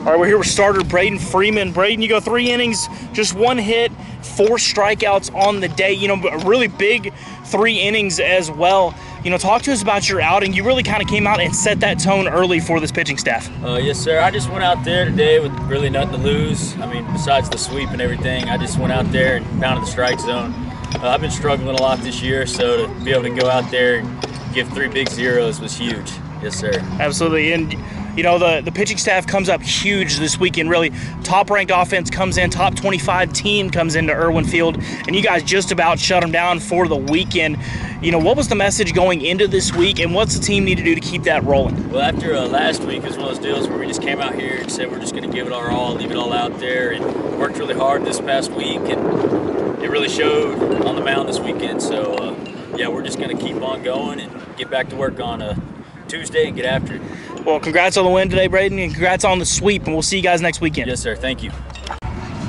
All right, we're here with starter Brayden Freeman. Brayden, you go 3 innings, just 1 hit, 4 strikeouts on the day. You know, a really big 3 innings as well. You know, talk to us about your outing. You really kind of came out and set that tone early for this pitching staff. Yes, sir. I just went out there today with really nothing to lose. I mean, besides the sweep and everything, I just went out there and pounded the strike zone. I've been struggling a lot this year, so to be able to go out there and give 3 big zeros was huge. Yes, sir. Absolutely. And you know, the pitching staff comes up huge this weekend, really. Top-ranked offense comes in, top 25 team comes into Irwin Field, and you guys just about shut them down for the weekend. You know, what was the message going into this week, and what's the team need to do to keep that rolling? Well, after last week, it was one of those deals where we just came out here and said we're just going to give it our all, leave it all out there, and worked really hard this past week, and it really showed on the mound this weekend. So, yeah, we're just going to keep on going and get back to work on Tuesday and get after it. Well, congrats on the win today, Braden, and congrats on the sweep, and we'll see you guys next weekend. Yes, sir. Thank you.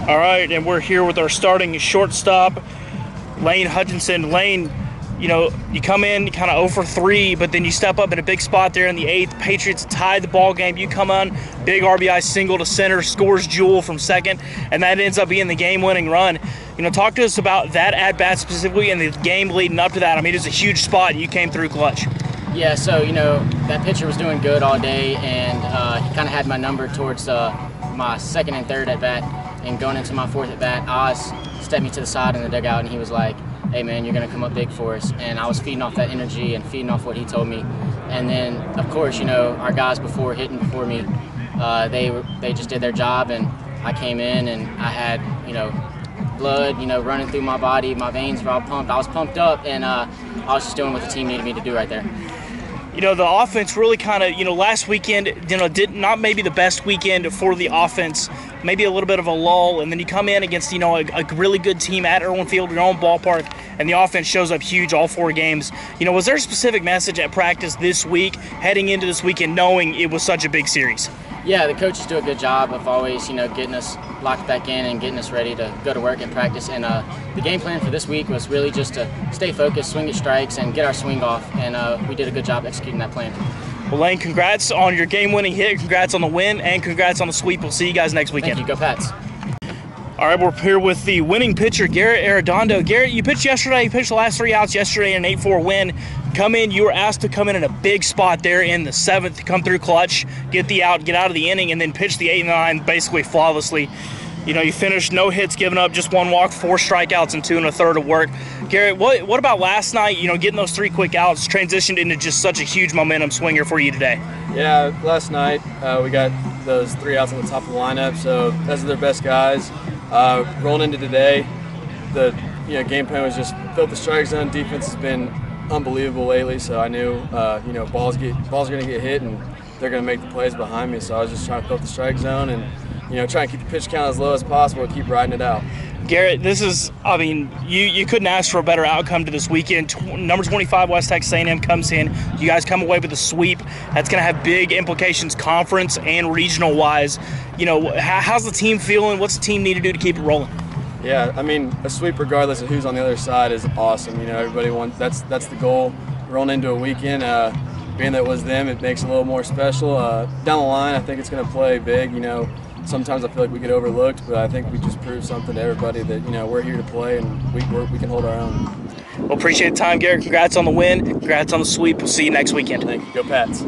All right, and we're here with our starting shortstop, Lane Hutchinson. Lane, you know, you come in kind of 0 for 3, but then you step up in a big spot there in the 8th. Patriots tied the ball game. You come on, big RBI single to center, scores Jewel from second, and that ends up being the game-winning run. You know, talk to us about that at-bat specifically and the game leading up to that. I mean, it was a huge spot, and you came through clutch. Yeah, so, you know, that pitcher was doing good all day, and he kind of had my number towards my 2nd and 3rd at-bat, and going into my 4th at-bat, Oz stepped me to the side in the dugout, and he was like, hey, man, you're going to come up big for us, and I was feeding off that energy and feeding off what he told me. And then, of course, you know, our guys hitting before me, they just did their job, and I came in, and I had, you know, blood, you know, running through my body, my veins were all pumped. I was pumped up, and I was just doing what the team needed me to do right there. You know, the offense really kind of, you know, last weekend, you know, did not maybe the best weekend for the offense, maybe a little bit of a lull, and then you come in against, you know, a really good team at Irwin Field, your own ballpark, and the offense shows up huge all 4 games. You know, was there a specific message at practice this week, heading into this weekend, knowing it was such a big series? Yeah, the coaches do a good job of always, you know, getting us locked back in and getting us ready to go to work and practice. And the game plan for this week was really just to stay focused, swing at strikes, and get our swing off. And we did a good job executing that plan. Well, Lane, congrats on your game-winning hit, congrats on the win, and congrats on the sweep. We'll see you guys next weekend. Thank you. Go Pats. All right, we're here with the winning pitcher, Garrett Arredondo. Garrett, you pitched yesterday. You pitched the last 3 outs yesterday in an 8-4 win. Come in, you were asked to come in a big spot there in the 7th, come through clutch, get the out, get out of the inning, and then pitch the 8 and 9 basically flawlessly. You know, you finished no hits given up, just 1 walk, 4 strikeouts, and 2 1/3 of work. Garrett, what about last night? You know, getting those 3 quick outs transitioned into just such a huge momentum swinger for you today. Yeah, last night we got those 3 outs on the top of the lineup, so those are their best guys. Rolling into today, the game plan was just fill the strike zone. Defense has been unbelievable lately, so I knew you know, balls are going to get hit and they're going to make the plays behind me. So I was just trying to fill the strike zone and, you know, try and keep the pitch count as low as possible and keep riding it out. Garrett, this is, I mean, you couldn't ask for a better outcome to this weekend. Number 25 West Texas A&M comes in. You guys come away with a sweep. That's going to have big implications conference and regional wise. You know, how's the team feeling? What's the team need to do to keep it rolling? Yeah, I mean, a sweep regardless of who's on the other side is awesome. You know, everybody wants, that's the goal. Rolling into a weekend, being that it was them, it makes it a little more special. Down the line, I think it's going to play big. You know, sometimes I feel like we get overlooked, but I think we just proved something to everybody that, you know, we're here to play and we can hold our own. Well, appreciate the time, Garrett. Congrats on the win. Congrats on the sweep. We'll see you next weekend. Thank you. Go Pats.